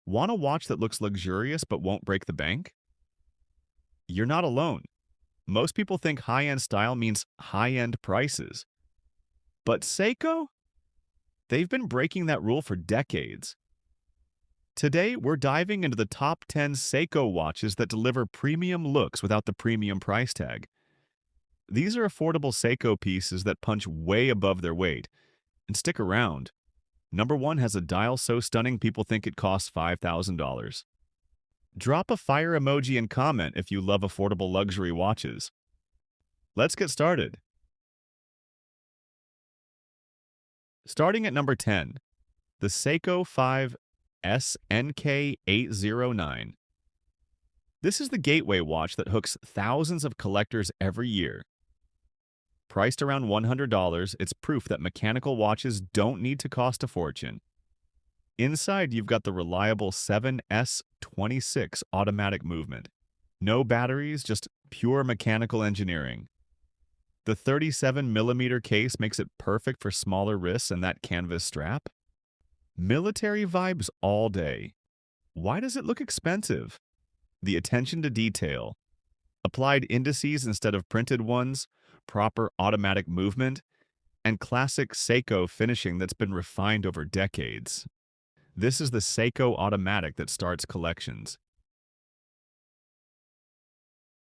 Want a watch that looks luxurious but won't break the bank? You're not alone. Most people think high-end style means high-end prices. But Seiko? They've been breaking that rule for decades. Today, we're diving into the top 10 Seiko watches that deliver premium looks without the premium price tag. These are affordable Seiko pieces that punch way above their weight. And stick around. Number 1 has a dial so stunning people think it costs $5,000. Drop a fire emoji and comment if you love affordable luxury watches. Let's get started. Starting at number 10, the Seiko 5 SNK809. This is the gateway watch that hooks thousands of collectors every year. Priced around $100, it's proof that mechanical watches don't need to cost a fortune. Inside, you've got the reliable 7S26 automatic movement. No batteries, just pure mechanical engineering. The 37mm case makes it perfect for smaller wrists and that canvas strap. Military vibes all day. Why does it look expensive? The attention to detail. Applied indices instead of printed ones, proper automatic movement, and classic Seiko finishing that's been refined over decades. This is the Seiko automatic that starts collections.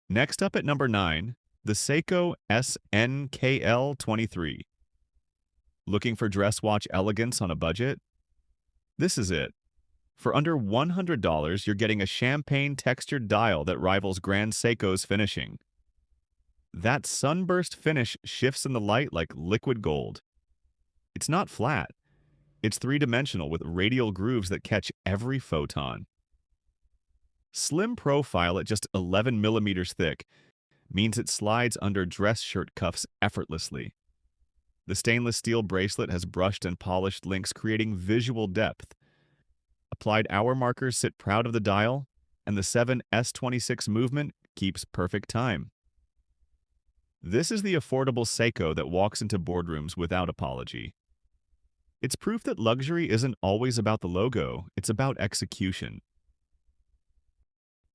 Next up at number 9, the Seiko SNKL23. Looking for dress watch elegance on a budget? This is it. For under $100, you're getting a champagne textured dial that rivals Grand Seiko's finishing. That sunburst finish shifts in the light like liquid gold. It's not flat. It's three-dimensional with radial grooves that catch every photon. Slim profile at just 11 millimeters thick means it slides under dress shirt cuffs effortlessly. The stainless steel bracelet has brushed and polished links creating visual depth. Applied hour markers sit proud of the dial, and the 7S26 movement keeps perfect time. This is the affordable Seiko that walks into boardrooms without apology. It's proof that luxury isn't always about the logo, it's about execution.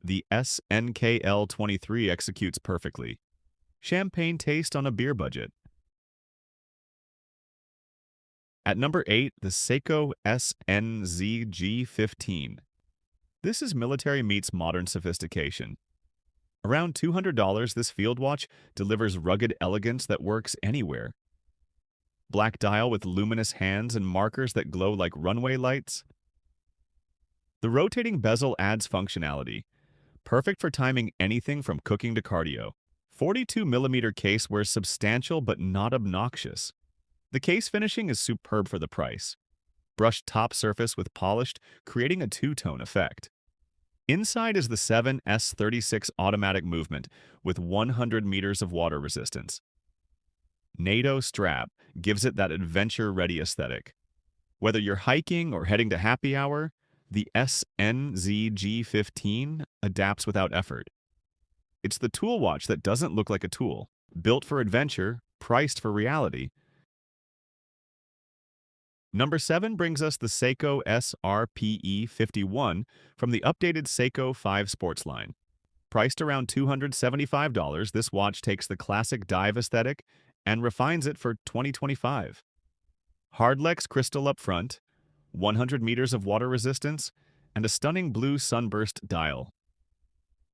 The SNKL23 executes perfectly. Champagne taste on a beer budget. At number 8, the Seiko SNZG15. This is military meets modern sophistication. Around $200, this field watch delivers rugged elegance that works anywhere. Black dial with luminous hands and markers that glow like runway lights. The rotating bezel adds functionality, perfect for timing anything from cooking to cardio. 42mm case wears substantial but not obnoxious. The case finishing is superb for the price. Brushed top surface with polished, creating a two-tone effect. Inside is the 7S36 automatic movement with 100 meters of water resistance. NATO strap gives it that adventure-ready aesthetic. Whether you're hiking or heading to happy hour, the SNZG15 adapts without effort. It's the tool watch that doesn't look like a tool, built for adventure, priced for reality. Number 7 brings us the Seiko SRPE51 from the updated Seiko 5 Sports line. Priced around $275, this watch takes the classic dive aesthetic and refines it for 2025. Hardlex crystal up front, 100 meters of water resistance, and a stunning blue sunburst dial.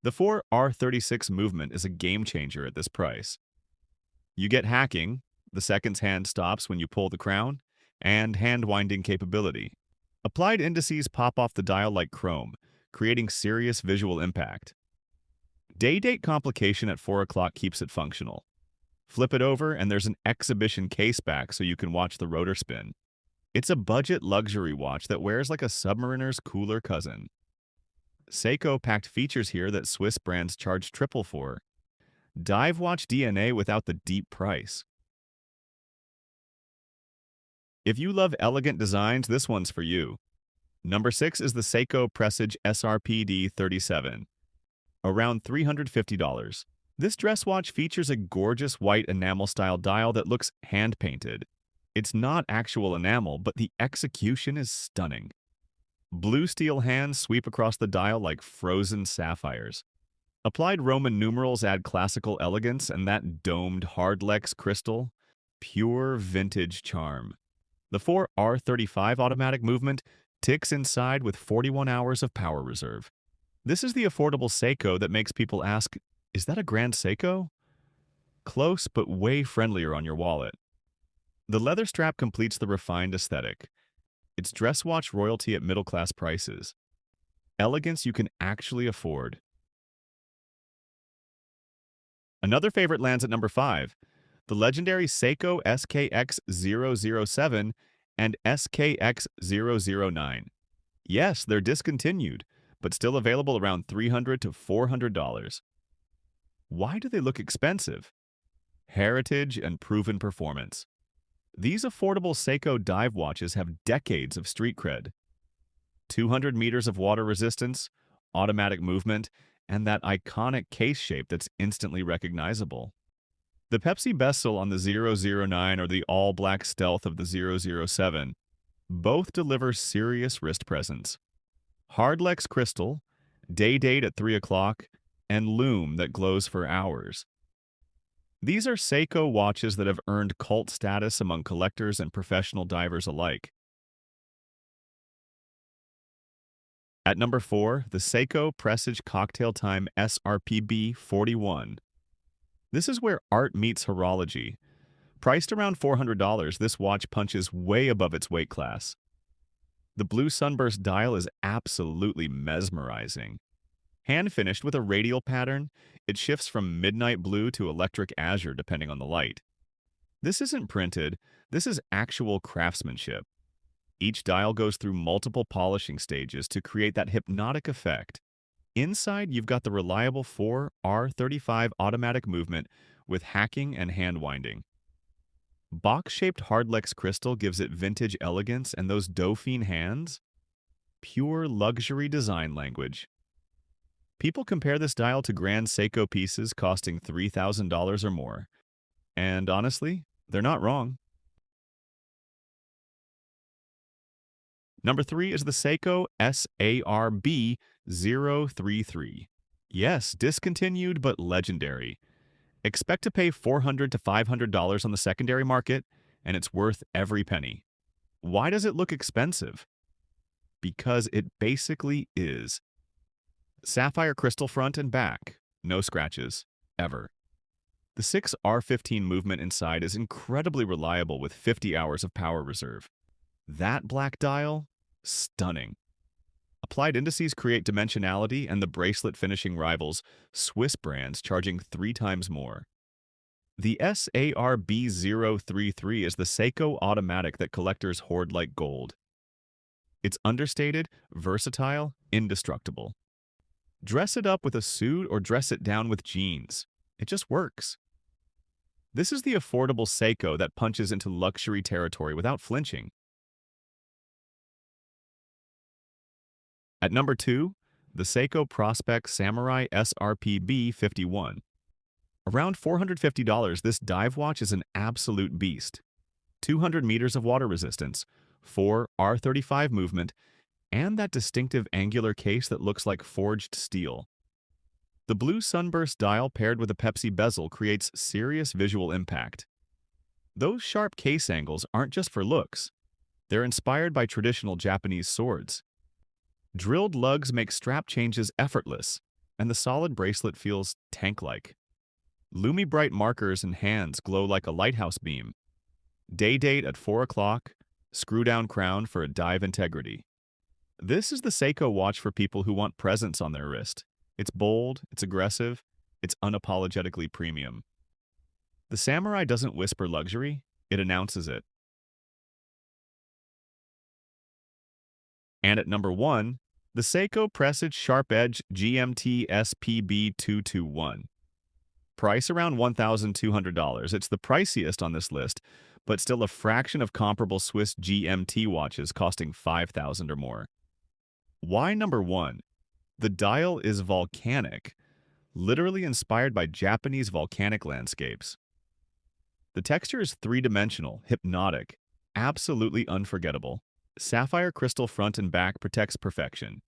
The 4R36 movement is a game changer at this price. You get hacking, the seconds hand stops when you pull the crown, and hand-winding capability. Applied indices pop off the dial like chrome, creating serious visual impact. Day-date complication at 4 o'clock keeps it functional. Flip it over and there's an exhibition case back so you can watch the rotor spin. It's a budget luxury watch that wears like a submariner's cooler cousin. Seiko packed features here that Swiss brands charge triple for. Dive watch DNA without the deep price. If you love elegant designs, this one's for you. Number 6 is the Seiko Presage SRPD 37. Around $350. This dress watch features a gorgeous white enamel-style dial that looks hand-painted. It's not actual enamel, but the execution is stunning. Blue steel hands sweep across the dial like frozen sapphires. Applied Roman numerals add classical elegance, and that domed hardlex crystal, pure vintage charm. The 4R35 automatic movement ticks inside with 41 hours of power reserve. This is the affordable Seiko that makes people ask, is that a Grand Seiko? Close, but way friendlier on your wallet. The leather strap completes the refined aesthetic. It's dress watch royalty at middle-class prices. Elegance you can actually afford. Another favorite lands at number 5, the legendary Seiko SKX007 and SKX009. Yes, they're discontinued, but still available around $300 to $400. Why do they look expensive? Heritage and proven performance. These affordable Seiko dive watches have decades of street cred. 200 meters of water resistance, automatic movement, and that iconic case shape that's instantly recognizable. The Pepsi bezel on the 009 or the all-black stealth of the 007 both deliver serious wrist presence. Hardlex crystal, day date at 3 o'clock, and lume that glows for hours. These are Seiko watches that have earned cult status among collectors and professional divers alike. At number 4, the Seiko Presage Cocktail Time SRPB 41. This is where art meets horology. Priced around $400, this watch punches way above its weight class. The blue sunburst dial is absolutely mesmerizing. Hand-finished with a radial pattern, it shifts from midnight blue to electric azure depending on the light. This isn't printed, this is actual craftsmanship. Each dial goes through multiple polishing stages to create that hypnotic effect. Inside, you've got the reliable 4R35 automatic movement with hacking and hand winding. Box-shaped hardlex crystal gives it vintage elegance, and those Dauphine hands? Pure luxury design language. People compare this dial to Grand Seiko pieces costing $3,000 or more. And honestly, they're not wrong. Number 3 is the Seiko SARB033. Yes, discontinued but legendary. Expect to pay $400 to $500 on the secondary market, and it's worth every penny. Why does it look expensive? Because it basically is. Sapphire crystal front and back, no scratches, ever. The 6R15 movement inside is incredibly reliable with 50 hours of power reserve. That black dial? Stunning. Applied indices create dimensionality, and the bracelet finishing rivals Swiss brands charging 3 times more. The SARB033 is the Seiko automatic that collectors hoard like gold. It's understated, versatile, indestructible. Dress it up with a suit or dress it down with jeans. It just works. This is the affordable Seiko that punches into luxury territory without flinching. At number 2, the Seiko Prospex Samurai SRPB 51. Around $450, this dive watch is an absolute beast. 200 meters of water resistance, 4R35 movement, and that distinctive angular case that looks like forged steel. The blue sunburst dial paired with a Pepsi bezel creates serious visual impact. Those sharp case angles aren't just for looks. They're inspired by traditional Japanese swords. Drilled lugs make strap changes effortless, and the solid bracelet feels tank-like. Loomy bright markers and hands glow like a lighthouse beam. Day date at 4 o'clock, screw-down crown for a dive integrity. This is the Seiko watch for people who want presence on their wrist. It's bold, it's aggressive, it's unapologetically premium. The Samurai doesn't whisper luxury, it announces it. And at number 1, the Seiko Presage Sharp Edge GMT SPB 221. Price around $1,200. It's the priciest on this list, but still a fraction of comparable Swiss GMT watches costing $5,000 or more. Why number 1? The dial is volcanic, literally inspired by Japanese volcanic landscapes. The texture is three-dimensional, hypnotic, absolutely unforgettable. Sapphire crystal front and back protects perfection.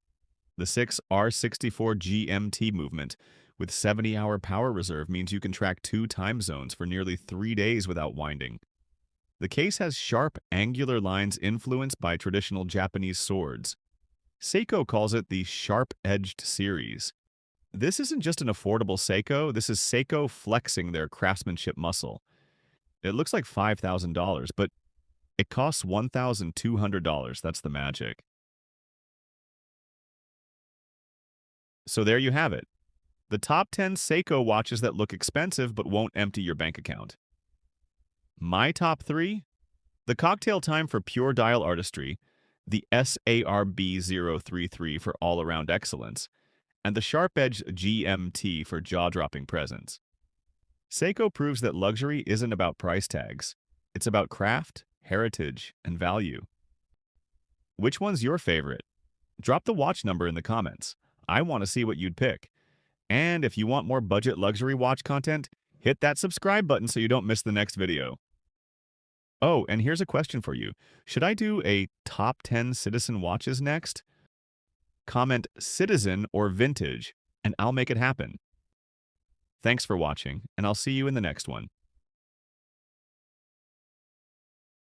The 6R64 GMT movement with 70-hour power reserve means you can track 2 time zones for nearly 3 days without winding. The case has sharp, angular lines influenced by traditional Japanese swords. Seiko calls it the sharp-edged series. This isn't just an affordable Seiko, this is Seiko flexing their craftsmanship muscle. It looks like $5,000, but it costs $1,200. That's the magic. So there you have it. The top 10 Seiko watches that look expensive but won't empty your bank account. My top 3? The Cocktail Time for pure dial artistry, the SARB033 for all-around excellence, and the Sharp Edge GMT for jaw-dropping presence. Seiko proves that luxury isn't about price tags. It's about craft, heritage, and value. Which one's your favorite? Drop the watch number in the comments. I want to see what you'd pick. And if you want more budget luxury watch content, hit that subscribe button so you don't miss the next video. Oh, and here's a question for you. Should I do a top 10 citizen watches next? Comment citizen or vintage, and I'll make it happen. Thanks for watching, and I'll see you in the next one.